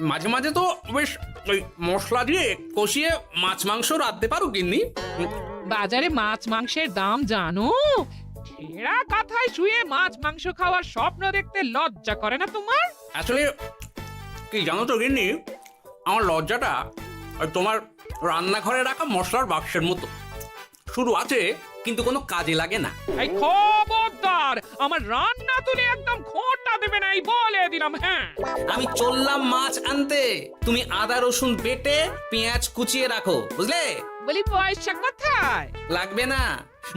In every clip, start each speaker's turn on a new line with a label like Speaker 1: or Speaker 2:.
Speaker 1: মাঝে মাঝে তো বেশ ওই মশলা দিয়ে কষিয়ে মাছ মাংস রাঁধতে পারো গিন্নি।
Speaker 2: বাজারে মাছ মাংসের দাম জানো? ছেঁড়া কাঁথায় শুয়ে মাছ মাংস খাওয়ার স্বপ্ন দেখতে লজ্জা করে না তোমার?
Speaker 1: আসলে কি জানো তো গিন্নি, আমার লজ্জাটা ওই তোমার রান্নাঘরে রাখা মশলার বাক্সের মতো, শুধু আছে কিন্তু কোনো কাজে লাগে না।
Speaker 2: এই খবরদার, আমার রান্না তুলে একদম খোঁটা দেবে না, এই বলে দিলাম। হ্যাঁ,
Speaker 1: আমি চললাম মাছ আনতে, তুমি আদা রসুন বেটে পেঁয়াজ কুচিয়ে রাখো, বুঝলে?
Speaker 2: বলি পয়সা কোথায়?
Speaker 1: লাগবে না,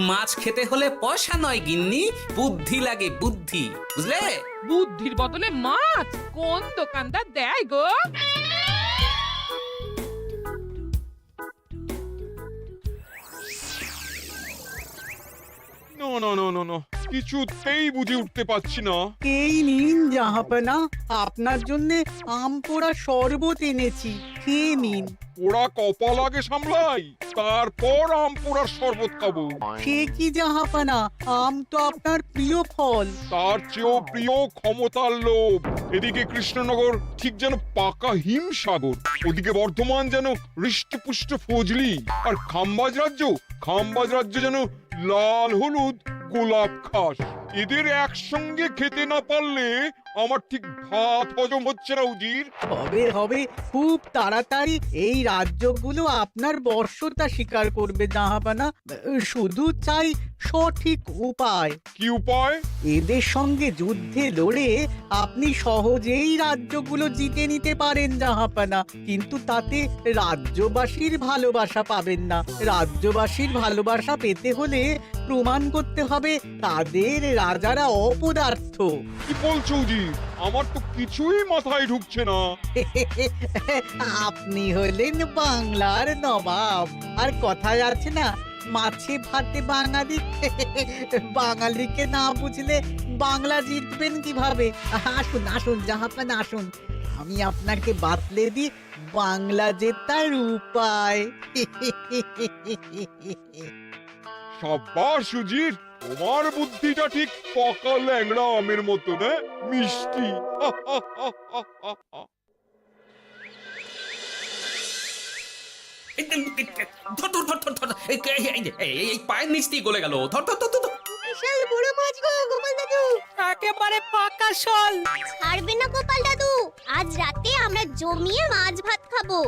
Speaker 1: মাছ খেতে হলে পয়সা নয় গিন্নি, বুদ্ধি লাগে, বুদ্ধি, বুঝলে?
Speaker 2: বুদ্ধির বদলে মাছ কোন দোকানদার দেয় গো?
Speaker 3: না না না না না, কিছুতেই বুঝে উঠতে পারছি না।
Speaker 4: এই নিন জাহাপনা, আপনার জন্য আম পোড়া শরবত এনেছি, খেয়ে নিন।
Speaker 3: ওরা কপাল আগে সামলাই, তারপর আম পোড়ার শরবত খাবো।
Speaker 4: সে কি জাহাপনা, আম তো আপনার প্রিয় ফল।
Speaker 3: তার চেয়েও প্রিয় ক্ষমতার লোভ। এদিকে কৃষ্ণনগর ঠিক যেন পাকা হিমসাগর, ওদিকে বর্ধমান যেন হৃষ্টপুষ্ট ফজলি, আর খাম্বাজ রাজ্য যেন লাল হলুদ গোলাপ ঘাস। এদের একসঙ্গে খেতে না পারলে আমার ঠিক ভাত হজম হচ্ছে না উজির।
Speaker 4: হবে হবে, খুব তাড়াতাড়ি এই রাজ্যগুলো আপনার বর্ষতা স্বীকার করবে জাহাপনা। শুধু চাই সঠিক উপায়।
Speaker 3: কি উপায়?
Speaker 4: এদের সঙ্গে যুদ্ধে লড়ে আপনি সহজেই রাজ্যগুলো জিতে নিতে পারেন জাহাপনা, কিন্তু তাতে রাজ্যবাসীর ভালোবাসা পাবেন না। রাজ্যবাসীর ভালোবাসা পেতে হলে প্রমাণ করতে হবে তাদের রাজারা অপদার্থ।
Speaker 3: কি বলছো উজির? আমার তো কিছুই মাথায় ঢুকছে না।
Speaker 4: আপনি হলেন বাংলার নবাব, আর কথায় আছে না, মাছে ভাতে বাঙালি। বাঙালিকে না বুঝলে বাংলা জিতবেন কিভাবে? আসুন আসুন জাহাপানা, আসুন, আমি আপনাকে বাতলে দিই বাংলা জেতার উপায়।
Speaker 3: সাব্বাস উজির, তোমার বুদ্ধিটা ঠিক পাকা ল্যাংড়া আমের মতো না, মিষ্টি।
Speaker 1: ধর ধর ধর ধর ধর, এই পায়ের নিচ দিয়ে গলে গেল, ধর ধর ধর ধর।
Speaker 5: বিশাল বড় মাছ গো গোপাল দাদু,
Speaker 4: একেবারে পাকা শোল।
Speaker 5: ছাড়বে না গোপাল দাদু, আজ রাতে আমরা জমিয়ে মাছ ভাত খাবো।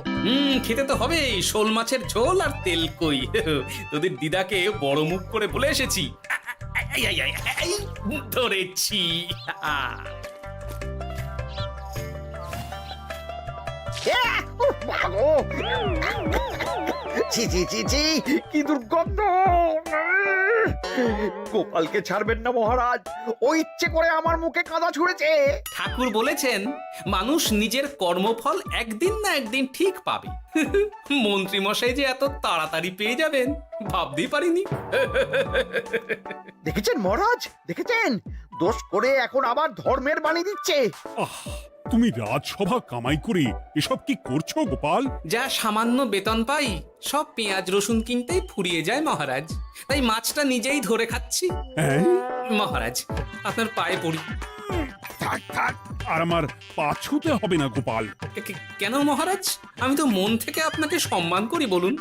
Speaker 1: খেতে তো হবে শোল মাছের ঝোল আর তেল কই। তোদের দিদাকে বড় মুখ করে বলে এসেছি, এই, ধরেছি।
Speaker 6: ছি ছি ছি ছি, কি দুর্গন্ধ! গোপালকে ছাড়বেন না মহারাজ, ও ইচ্ছে করে আমার মুখে কাদা ছুঁড়েছে।
Speaker 1: ঠাকুর বলেছেন মানুষ নিজের কর্মফল একদিন না একদিন ঠিক পাবে। মন্ত্রী মশাই যে এত তাড়াতাড়ি পেয়ে যাবেন ভাবতেই পারিনি।
Speaker 6: দেখেছেন মহারাজ, দেখেছেন? দোষ করে এখন আবার ধর্মের বাণী দিচ্ছে।
Speaker 7: তুমি রাজসভা কামাই করে এসব কি করছো গোপাল?
Speaker 1: যা সামান্য বেতন পাই সব পেঁয়াজ রসুন কিনতেই ফুরিয়ে যায় মহারাজ, তাই মাছটা নিজেই ধরে খাচ্ছি।
Speaker 7: হ্যাঁ?
Speaker 1: মহারাজ আপনার পায়ে পড়ি।
Speaker 7: থাক থাক, আর আমার পা ছুঁতে হবে না গোপাল।
Speaker 1: কেন মহারাজ? আমি তো মন থেকে আপনাকে সম্মান করি, বলুন।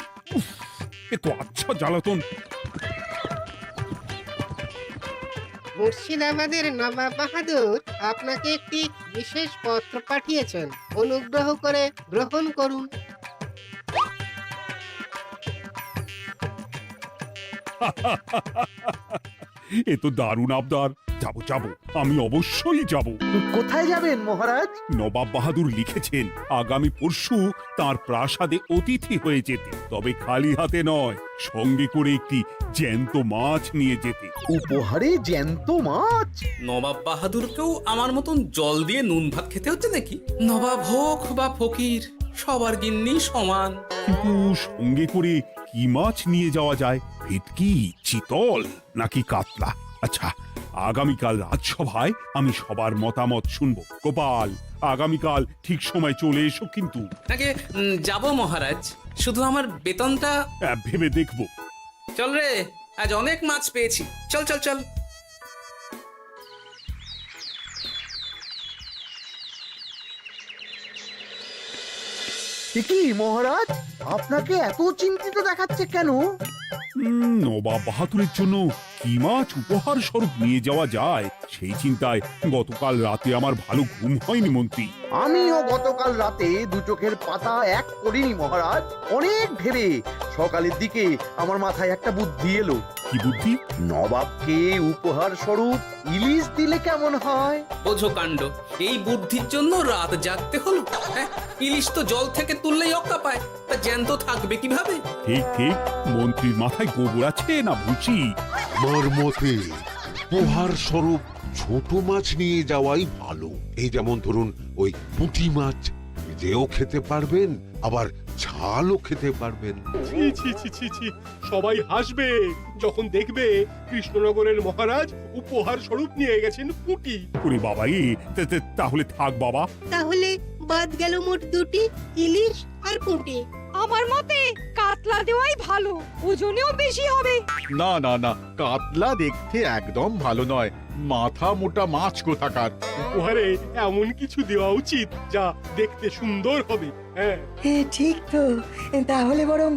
Speaker 7: এ তো আচ্ছা জ্বালাতন।
Speaker 8: মুর্শিদাবাদের নবাব বাহাদুর আপনাকে একটি বিশেষ পত্র পাঠিয়েছেন, অনুগ্রহ করে গ্রহণ করুন।
Speaker 7: এ তো দারুণ আবদার। যাবো যাবো, আমি অবশ্যই যাব।
Speaker 6: কোথায় যাবেন মহারাজ?
Speaker 7: নবাব বাহাদুর লিখেছেন আগামী পরশু তার প্রাসাদে অতিথি হয়ে যেতে, তবে খালি হাতে নয়, সঙ্গে করে একটি জ্যান্ত মাছ নিয়ে যেতে।
Speaker 6: উপহারে জ্যান্ত মাছ?
Speaker 1: নবাব বাহাদুরকেও আমার মতন জল দিয়ে নুন ভাত খেতে হচ্ছে নাকি? নবাব হোক বা ফকির, সবার গিন্নি সমান।
Speaker 7: কিন্তু সঙ্গে করে কি মাছ নিয়ে যাওয়া যায়? ভেটকি, চিতল নাকি কাতলা? আচ্ছা, আগামীকাল রাজসভায় আমি সবার মতামত শুনবো। গোপাল, আগামীকাল ঠিক সময় চলে এসো কিন্তু।
Speaker 1: নাকি যাব মহারাজ, শুধু আমার বেতনটা
Speaker 7: ভেবে দেখবো।
Speaker 1: চল রে, আজ অনেক মাছ পেয়েছি, চল চল চল।
Speaker 6: কি মহারাজ, আপনাকে এত চিন্তিত দেখাচ্ছে কেন?
Speaker 7: নবাব বাহাদুরের জন্য কি মাছ উপহার স্বরূপ নিয়ে যাওয়া যায় সেই চিন্তায় গতকাল রাতে আমার ভালো ঘুম হয়নি মন্ত্রী।
Speaker 6: আমিও গতকাল রাতে দু চোখের পাতা এক করিনি মহারাজ। অনেক ভেবে সকালের দিকে আমার মাথায় একটা বুদ্ধি এলো।
Speaker 7: কি বুদ্ধি?
Speaker 6: নবাবকে উপহার স্বরূপ ইলিশ দিলে কেমন হয়?
Speaker 1: বোঝো কাণ্ড, এই বুদ্ধির জন্য রাত জাগতে হলো। হ্যাঁ, ইলিশ তো জল থেকে তুললেই অক্কা পায়, তা জ্যান্ত থাকবে কিভাবে?
Speaker 7: ঠিক ঠিক, মন্ত্রীর মাথায় গোবর আছে না ভুসি?
Speaker 9: আমার মতে উপহার স্বরূপ ছোট মাছ নিয়ে যাওয়াই ভালো। এই যেমন ধরুন ওই পুঁটি মাছ, যেও খেতে পারবেন আবার ঝালও খেতে পারবেন।
Speaker 10: ছি ছি ছি ছি ছি, সবাই হাসবে যখন দেখবে কৃষ্ণনগরের মহারাজ উপহার স্বরূপ নিয়ে গেছেন পুঁটি।
Speaker 7: ওরে বাবাই, তাহলে থাক বাবা।
Speaker 8: তাহলে বাদ গেল মোট দুটি, ইলিশ আর পুঁটি।
Speaker 11: আমার মতে কাতলা দেওয়াই ভালো, ওজনেও বেশি হবে।
Speaker 12: না না না, কাতলা দেখতে একদম ভালো নয়, মাথা মোটা মাছ কোথাকার।
Speaker 10: উপহারে এমন কিছু দেওয়া উচিত যা দেখতে সুন্দর হবে। হ্যাঁ,
Speaker 11: ঠিক তো, তাহলে বরং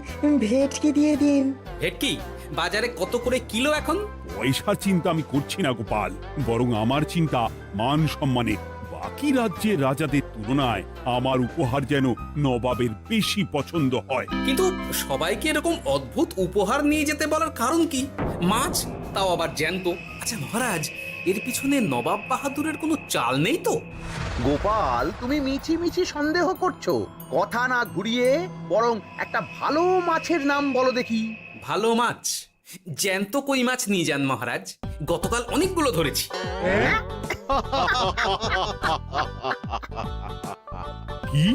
Speaker 11: ভেটকি দিয়ে দিন।
Speaker 1: ভেটকি বাজারে কত করে কিলো এখন?
Speaker 7: পয়সার চিন্তা আমি করছি না গোপাল, বরং আমার চিন্তা মান সম্মানে। বাকি রাজ্যের রাজাদের তুলনায় আমার উপহার যেন নবাবের বেশি পছন্দ হয়।
Speaker 1: কিন্তু সবাইকে এরকম অদ্ভুত উপহার নিয়ে যেতে বলার কারণ কি? মাছ, তাও আবার জ্যান্ত। আচ্ছা মহারাজ, এর পিছনে নবাব বাহাদুরের কোনো চাল নেই তো?
Speaker 6: গোপাল, তুমি মিছি মিছি সন্দেহ করছো। কথা না ঘুরিয়ে বরং একটা ভালো মাছের নাম বলো দেখি।
Speaker 1: ভালো মাছ? জ্যান্ত কই মাছ নিয়ে যান মহারাজ, গতকাল অনেকগুলো ধরেছি।
Speaker 7: কি,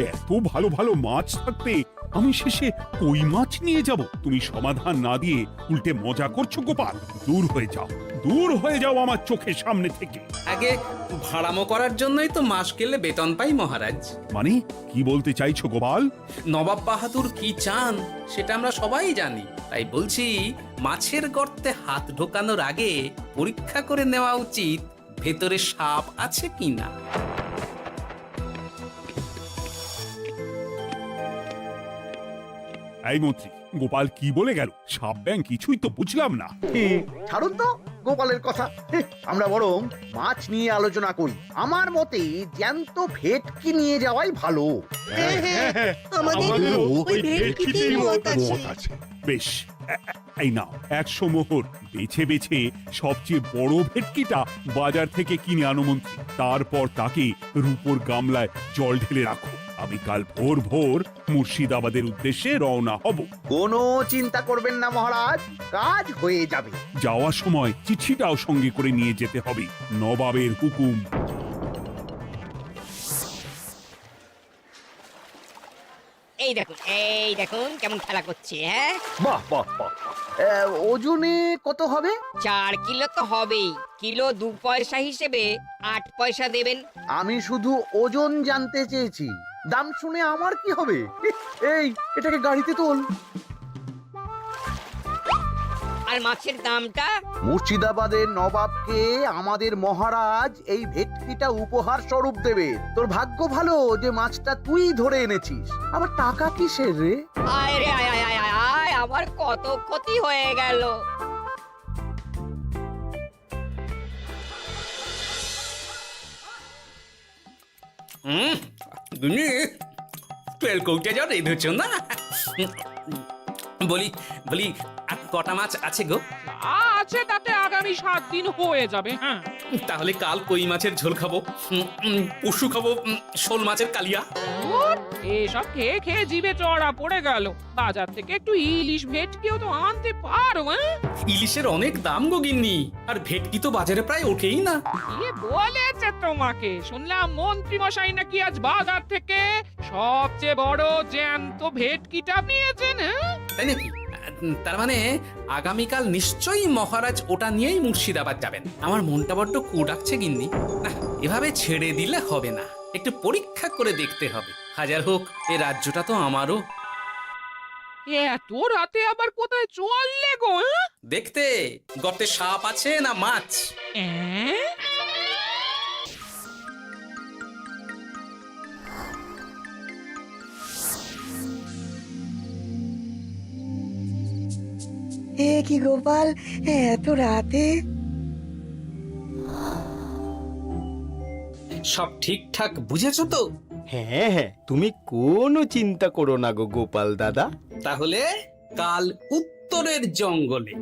Speaker 7: এত ভালো ভালো মাছ থাকতে আমি শেষে কই মাছ নিয়ে যাব? তুমি সমাধান না দিয়ে উল্টে মজা করছো গোপাল। দূর হয়ে যাও, দূর হয়ে যাও আমার চোখের সামনে থেকে।
Speaker 1: আগে ভাড়ামো করার জন্যই তো মাস গেলে বেতন পাই মহারাজ।
Speaker 7: মানে কি বলতে চাইছো গোপাল?
Speaker 1: নবাব বাহাদুর কি চান সেটা আমরা সবাই জানি, তাই বলছি মাছের গর্তে হাত ঢোকানোর আগে পরীক্ষা করে নেওয়া উচিত ভেতরে সাপ আছে কিনা।
Speaker 7: এই মন্ত্রী, গোপাল কি বলে গেল? সাপ ব্যাং কিছুই তো বুঝলাম না।
Speaker 6: ছাড়ুন তো গোপালের কথা, আমরা বরং মাছ নিয়ে আলোচনা করি। আমার মতে জ্যান্ত ভেটকি নিয়ে যাওয়াই ভালো।
Speaker 10: আমাদেরও ওই ভেটকিতেই মত
Speaker 9: আছে।
Speaker 7: বেশ, এই নাও 100 মোহর। বেছে বেছে সবচেয়ে বড় ভেটকিটা বাজার থেকে কিনে আনো মন্ত্রী। তারপর তাকে রূপোর গামলায় জল ঢেলে রাখো। আমি কাল ভোর ভোর মুর্শিদাবাদের উদ্দেশ্যে রওনা হব।
Speaker 6: কোনো চিন্তা করবেন না মহারাজ, কাজ হয়ে যাবে।
Speaker 7: যাওয়ার সময় চিঠিটাও সঙ্গে করে নিয়ে যেতে হবে। নবাবের হুকুম।
Speaker 11: এই দেখুন কেমন খেলা করছে। হ্যাঁ,
Speaker 6: বাহ বাহ বাহ। ওজনে কত হবে?
Speaker 11: 4 কিলো তো হবেই। কিলো 2 পয়সা হিসেবে 8 পয়সা দেবেন।
Speaker 6: আমি শুধু ওজন জানতে চেয়েছি, দাম শুনে আমার কি হবে? এই, এটাকে গাড়িতে তোল।
Speaker 11: আর মাছের দামটা?
Speaker 6: মুর্শিদাবাদের নবাবকে আমাদের মহারাজ এই ভেটকিটা উপহার স্বরূপ দেবে। তোর ভাগ্য ভালো যে মাছটা তুই ধরে এনেছিস। আবার টাকা কিসের রে?
Speaker 11: আয় রে আয় আয় আয় আয় আয়, আমার কত ক্ষতি হয়ে গেল।
Speaker 1: গুনি তেল কৌটে যা রেঁধেছ না। বলি বলি আর কটা মাছ আছে গো?
Speaker 2: আছে তাতে আগামী 7 দিন হয়ে যাবে। হ্যাঁ,
Speaker 1: তাহলে কাল কই মাছের ঝোল খাবো, পশু খাবো শোল মাছের কালিয়া।
Speaker 2: এসব খেয়ে খেয়ে জিভে চড়া পড়ে গেল। বাজার থেকে একটু ইলিশ ভেটকিও তো আনতে পারো।
Speaker 1: ইলিশের অনেক দাম গো গিন্নি, আর ভেটকি তো বাজারে প্রায় ওঠেই না।
Speaker 2: কে বলেছে তোমাকে? শুনলাম মন্ত্রী মশাই নাকি আজ বাজার থেকে সবচেয়ে বড় জ্যান্ত ভেটকিটা নিয়েছেন।
Speaker 1: তাই নাকি? তার মানে আগামীকাল নিশ্চয়ই মহারাজ ওটা নিয়েই মুর্শিদাবাদ যাবেন। আমার মনটা বড্ড কু ডাকছে গিন্নি। না, এভাবে ছেড়ে দিলে হবে না, একটু পরীক্ষা করে দেখতে হবে। হাজার হোক এ রাজ্যটা তো আমারও।
Speaker 2: এত রাতে আবার কোথায় চললে গো?
Speaker 1: দেখতে গর্তে সাপ আছে না মাছ।
Speaker 4: এ কি গোপাল, এত রাতে?
Speaker 1: সব ঠিকঠাক বুঝেছো তো?
Speaker 10: হ্যাঁ হ্যাঁ, তুমি কোনো চিন্তা করো না গো গোপাল দাদা।
Speaker 1: তাহলে কাল উত্তরের জঙ্গলে।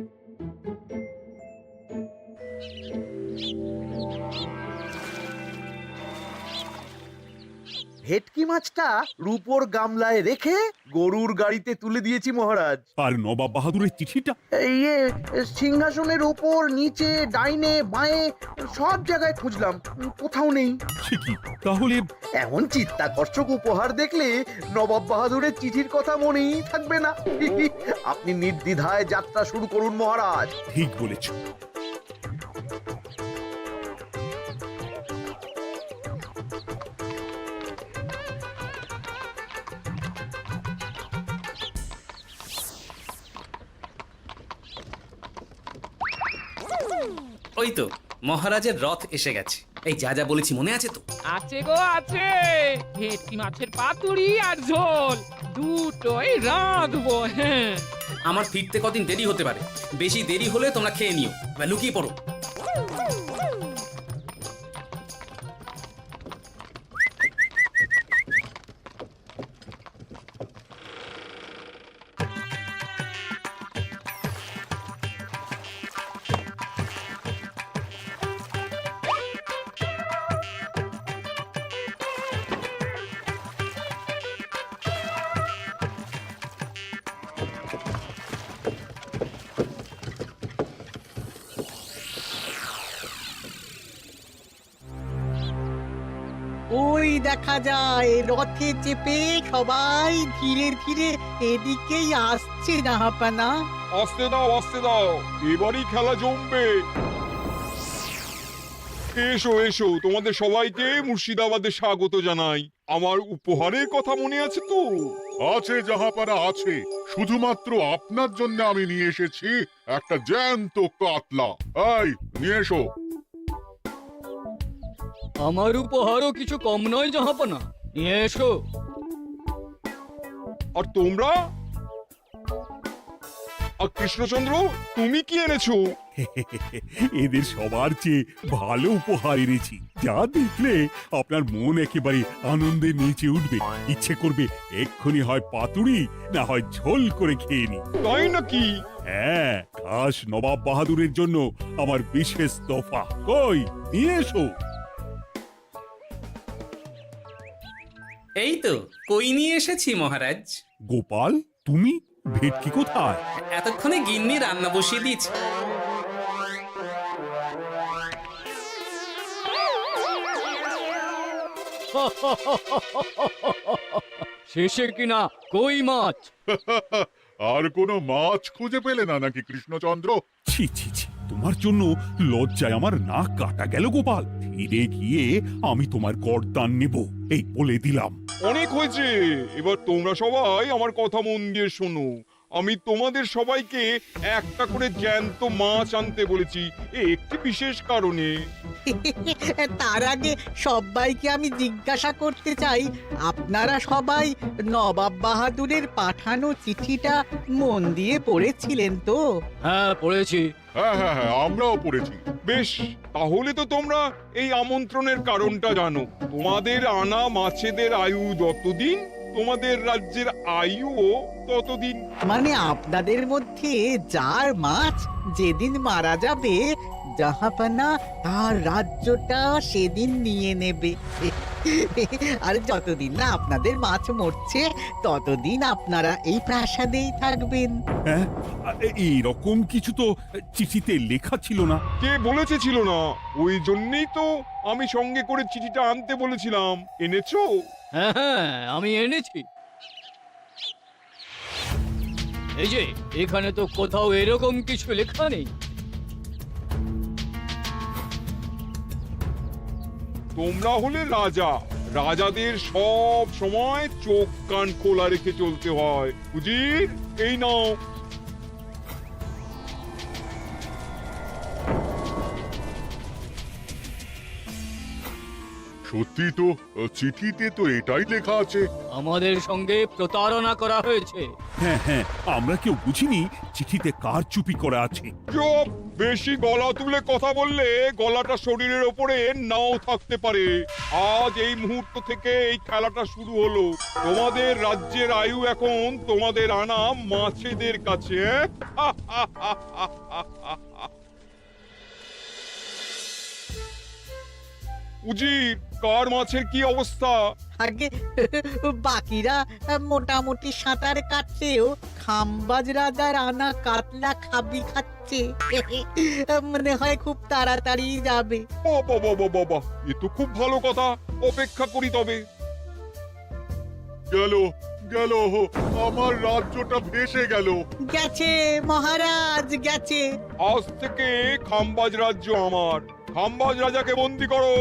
Speaker 6: ভেটকি মাছটা রূপোর গামলায় রেখে গরুর গাড়িতে তুলে দিয়েছি মহারাজ।
Speaker 7: আর নবাব বাহাদুরের চিঠিটা?
Speaker 6: ইয়ে, সিংহাসনের ওপর, নিচে, ডাইনে, বাঁয়ে সব জায়গায় খুঁজলাম, কোথাও নেই।
Speaker 7: সে কি তাহলে?
Speaker 6: এমন চিত্তাকর্ষক উপহার দেখলে নবাব বাহাদুরের চিঠির কথা মনেই থাকবে না। আপনি নির্দ্বিধায় যাত্রা শুরু করুন মহারাজ।
Speaker 7: ঠিক বলেছ।
Speaker 1: ওই তো মহারাজের রথ এসে গেছে। এই যা যা বলেছি মনে আছে তো?
Speaker 2: আছে গো আছে, ভেটকি মাছের পাতুরি আর ঝোল দুটোই রাঁধবো। হ্যাঁ,
Speaker 1: আমার ফিরতে কদিন দেরি হতে পারে, বেশি দেরি হলে তোমরা খেয়ে নিও, এবার লুকিয়ে পড়ো।
Speaker 4: ওই দেখা যায় রথে চেপে সবাই ধীরে ধীরে এদিকেই আসছে জাহাপানা।
Speaker 3: আসতে দাও, এবারই খেলা জমবে। এসো এসো, তোমাদের সবাইকে মুর্শিদাবাদে স্বাগত জানাই। আমার উপহারের কথা মনে আছে তো?
Speaker 12: আছে জাহাপানা আছে, শুধুমাত্র আপনার জন্য আমি নিয়ে এসেছি একটা জ্যান্ত কাতলা। এই নিয়ে এসো।
Speaker 10: আমার উপহারও কিছু কম নয় জাহাপানা, নিয়ে এসো।
Speaker 3: আর তোমরা? আর কৃষ্ণচন্দ্র, তুমি কি এনেছো?
Speaker 7: এদের সবার চেয়ে ভালো উপহার এনেছি, যা দেখলে আপনার মন একেবারে আনন্দে নেচে উঠবে। ইচ্ছে করবে এক্ষুনি হয় পাতুরি না হয় ঝোল করে খেয়ে নি।
Speaker 3: তাই নাকি?
Speaker 7: হ্যাঁ, খাস নবাব বাহাদুরের জন্য আমার বিশেষ তোফা। কই নিয়ে এসো।
Speaker 1: এই তো কই নিয়ে এসেছি মহারাজ।
Speaker 7: গোপাল, তুমি? ভেটকি কোথায়?
Speaker 1: এতক্ষণে গিন্নি রান্না বসিয়ে দিয়েছে।
Speaker 10: শেষে কিনা কই মাছ?
Speaker 12: আর কোনো মাছ খুঁজে পেলে না নাকি কৃষ্ণচন্দ্র?
Speaker 7: ছি ছি ছি, তোমার জন্য লজ্জায় আমার নাক কাটা গেল গোপাল। ফিরে গিয়ে আমি তোমার গর্দান নেব, এই বলে দিলাম।
Speaker 3: অনেক হয়েছে, এবার তোমরা সবাই আমার কথা মন দিয়ে শোনো। আমি তোমাদের সবাইকে একটা করে জ্যান্ত মাছ আনতে বলেছি, একটি বিশেষ কারণে।
Speaker 4: তার আগে সবাইকে আমি জিজ্ঞাসা করতে চাই, আপনারা সবাই নবাব বাহাদুরের পাঠানো চিঠিটা মন দিয়ে পড়েছিলেন তো?
Speaker 10: হ্যাঁ পড়েছি।
Speaker 12: হ্যাঁ হ্যাঁ হ্যাঁ, আমরাও পড়েছি।
Speaker 3: বেশ, তাহলে তো তোমরা এই আমন্ত্রণের কারণটা জানো। তোমাদের আনা মাছেদের আয়ু যতদিন, তোমাদের রাজ্যের আয়ুও ততদিন।
Speaker 4: মানে আপনাদের মধ্যে যার মাছ যেদিন মারা যাবে, জাহাপানা তার রাজ্যটা সেদিন নিয়ে নেবে। আর যতদিন না আপনাদের মাছ মরছে, ততদিন আপনারা এই প্রাসাদেই থাকবেন।
Speaker 7: হ্যাঁ, এইরকম কিছু তো চিঠিতে লেখা ছিল না।
Speaker 3: কে বলেছে ছিল না? ওই জন্যই তো আমি সঙ্গে করে চিঠিটা আনতে বলেছিলাম। এনেছো?
Speaker 10: হ্যাঁ হ্যাঁ, আমি এনেছি। এই যে এখানে তো কোথাও এরকম কিছু লেখা নেই।
Speaker 3: তোমরা হলে রাজা, রাজাদের সব সময় চোখ কান খোলা রেখে চলতে হয়। উজির, এই নাও।
Speaker 12: সত্যি তো, চিঠিতে তো এটাই লেখা আছে।
Speaker 13: আমাদের সঙ্গে প্রতারণা করা হয়েছে।
Speaker 7: হ্যাঁ হ্যাঁ, আমরা কেউ বুঝিনি চিঠিতে কার চুপি করা আছে।
Speaker 3: চুপ! বেশি গলা তুলে কথা বললে গলাটা শরীরের ওপরে নাও থাকতে পারে। আজ এই মুহূর্ত থেকে এই খেলাটা শুরু হলো। তোমাদের রাজ্যের আয়ু এখন তোমাদের আনা মাছেদের কাছে। উজির, কার মাছের কি অবস্থা?
Speaker 4: আগে বাকিরা মোটামুটি সাঁতার কাটছেও, খাম্বাজ রাজার আনা কাতলা খাবি খাচ্ছে। মনে হয় খুব তাড়াতাড়ি যাবে।
Speaker 3: বাবা বাবা বাবা, এ তো খুব ভালো কথা। অপেক্ষা করি তবে।
Speaker 12: গেল গেল, আমার রাজ্যটা ভেসে গেল।
Speaker 4: গেছে মহারাজ, গেছে।
Speaker 3: আজ থেকে খাম্বাজ রাজ্য আমার। খাম্বাজ রাজাকে বন্দি করো।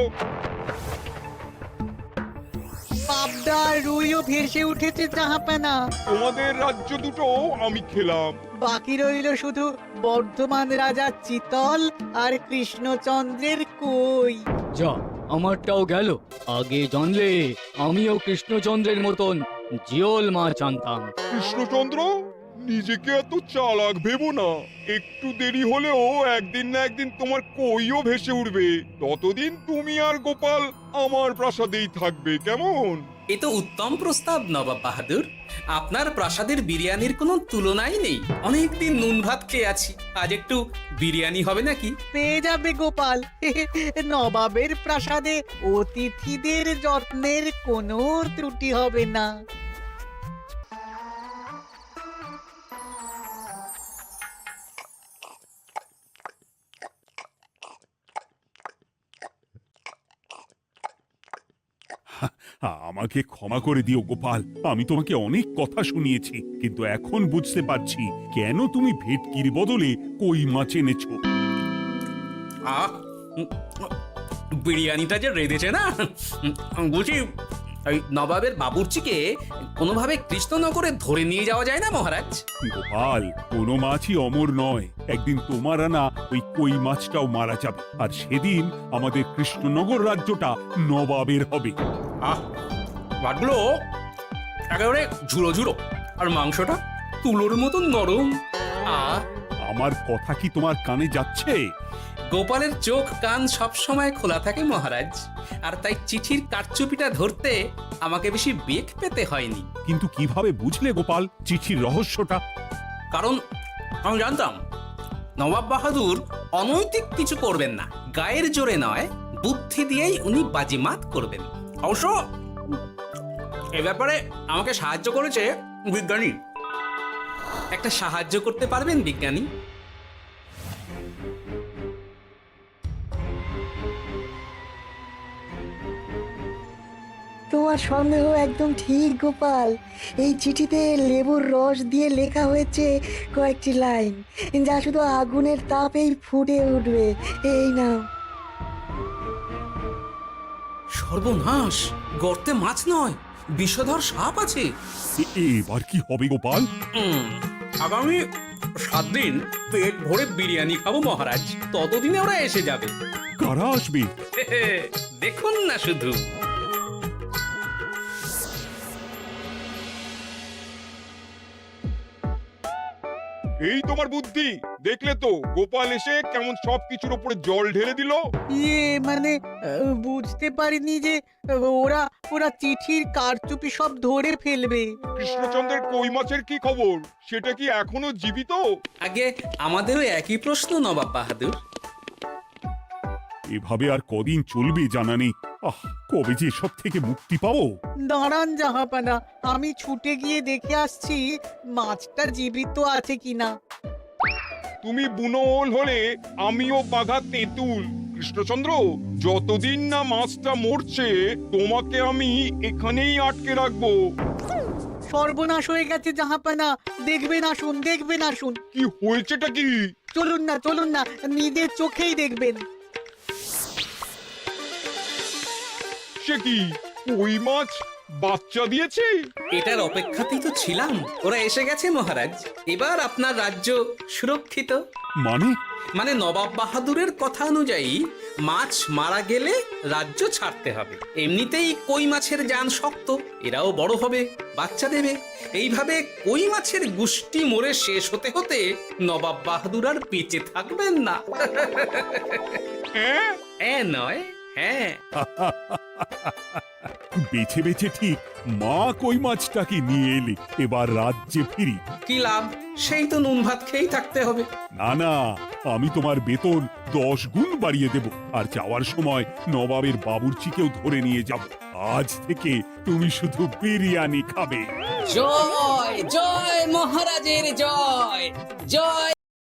Speaker 4: পাবদার রুইও ভেসে উঠেছে জাহাপানা।
Speaker 3: তোমাদের রাজ্য দুটো আমি খেলাম।
Speaker 4: বাকি রইল শুধু বর্ধমান রাজা চিতল আর কৃষ্ণচন্দ্রের কই।
Speaker 13: যা, আমারটাও গেল। আগে জানলে আমিও কৃষ্ণচন্দ্রের মতন জিওল মাছ আনতাম।
Speaker 3: কৃষ্ণচন্দ্র, নিজেকে এত চালাক ভেবো না। একটু দেরি হলেও একদিন না একদিন তোমার কইও ভেসে উঠবে। ততদিন তুমি আর গোপাল আমার প্রাসাদেই থাকবে, কেমন?
Speaker 1: এ তো উত্তম প্রস্তাব নবাব বাহাদুর। আপনার প্রাসাদের বিরিয়ানির কোনো তুলনাই নেই। অনেকদিন নুন ভাত খেয়ে আছি, আজ একটু বিরিয়ানি হবে নাকি?
Speaker 4: পেয়ে যাবে গোপাল। নবাবের প্রাসাদে অতিথিদের যত্নের কোনো ত্রুটি হবে না।
Speaker 7: আমাকে ক্ষমা করে দিও গোপাল, আমি তোমাকে অনেক কথা শুনিয়েছি, কিন্তু এখন বুঝতে পারছি কেন তুমি ভেটকির বদলে কই মাছ এনেছো।
Speaker 1: আহ, বিরিয়ানিটা যে রেঁধেছে না, বুঝি এই নবাবের বাবুর্চিকে কোনোভাবে কৃষ্ণনগরে ধরে নিয়ে যাওয়া যায় না মহারাজ?
Speaker 7: গোপাল, কোনো মাছই অমর নয়। একদিন তোমার আনা ওই কই মাছটাও মারা যাবে, আর সেদিন আমাদের কৃষ্ণনগর রাজ্যটা নবাবের হবে।
Speaker 1: আহ, মাছগুলো একেবারে ঝুড়ো ঝুড়ো, আর মাংসটা তুলোর মতন নরম। আহ,
Speaker 7: আমার কথা কি তোমার কানে যাচ্ছে?
Speaker 1: গোপালের চোখ কান সব সময় খোলা থাকে মহারাজ, আর তাই চিঠির কারচুপিটা ধরতে আমাকে বেশি বেগ পেতে হয়নি।
Speaker 7: কিন্তু কিভাবে বুঝলে গোপাল চিঠির রহস্যটা?
Speaker 1: কারণ আমি জানতাম নবাব বাহাদুর অনৈতিক কিছু করবেন না। গায়ের জোরে নয়, বুদ্ধি দিয়েই উনি বাজিমাত করবেন। অবশ্য এ ব্যাপারে আমাকে সাহায্য করেছে বিজ্ঞানী। একটা সাহায্য করতে পারবেন বিজ্ঞানী?
Speaker 14: তোমার সন্দেহ একদম ঠিক গোপাল। এই চিঠিতে লেবুর রস দিয়ে লেখা হয়েছে কয়েকটি লাইন, যা শুধু আগুনের তাপেই ফুটে উঠবে। এই নাও।
Speaker 1: সর্বনাশ! গর্তে মাছ নয়, বিষধর সাপ আছে।
Speaker 7: এবার কি হবে গোপাল?
Speaker 1: আগামী 7 দিন পেট ভরে বিরিয়ানি খাবো মহারাজ। ততদিনে ওরা এসে যাবে।
Speaker 7: কারা আসবে?
Speaker 1: দেখুন না শুধু।
Speaker 3: এই তোমার বুদ্ধি, দেখলে তো গোপাল এসে কেমন সবকিছুর উপরে জল ঢেলে দিল।
Speaker 4: মানে বুঝতে পারিনি যে ওরা ওরা চিঠির কারচুপি সব ধরে ফেলবে।
Speaker 3: কৃষ্ণচন্দ্রের কই মাছের কি খবর? সেটা কি এখনো জীবিত?
Speaker 1: আগে আমাদেরও একই প্রশ্ন নবাব বাহাদুর।
Speaker 7: এভাবে আর কদিন চলবে জানা নেই। কবে যে সব থেকে মুক্তি পাবো।
Speaker 4: দাঁড়ান জাহাপানা, আমি ছুটে গিয়ে দেখে আসছি মাছটা জীবিত আছে কিনা।
Speaker 3: তুমি বুনোল হলে আমিও বাঘা তেঁতুল। কৃষ্ণচন্দ্র, যতদিন না মাছটা মরছে তোমাকে আমি এখানেই আটকে রাখবো।
Speaker 4: সর্বনাশ হয়ে গেছে জাহাপানা, দেখবেন আসুন, দেখবেন আসুন।
Speaker 3: কি হয়েছেটা কি?
Speaker 4: চলুন না, নিজের চোখেই দেখবেন।
Speaker 3: সে কি, কই মাছ বাচ্চা দিয়েছে?
Speaker 1: এটার অপেক্ষাতেই তো ছিলাম। ওরা এসে গেছে মহারাজ। এবার আপনার রাজ্য সুরক্ষিত।
Speaker 7: মানে
Speaker 1: মানে নবাব বাহাদুরের কথা অনুযায়ী মাছ মারা গেলে রাজ্য ছাড়তে হবে। এমনিতেই কই মাছের জান শক্ত, এরাও বড় হবে, বাচ্চা দেবে। এইভাবে কই মাছের গুষ্টি মরে শেষ হতে হতে নবাব বাহাদুর আর বেঁচে থাকবেন না। হ্যাঁ নয়, হ্যাঁ।
Speaker 7: বেছে বেছে ঠিক মা কই মাছটাকে নিয়ে এলে। এবার রাজ্যে ফিরি।
Speaker 1: কি লাভ? সেই তো নুন ভাত খেয়েই থাকতে হবে।
Speaker 7: না না, আমি তোমার বেতন 10 গুণ বাড়িয়ে দেব। আর যাওয়ার সময় নবাবের বাবুর্চিকেও ধরে নিয়ে যাব। আজ থেকে তুমি শুধু বিরিয়ানি খাবে।
Speaker 1: জয় জয় মহারাজের জয় জয়।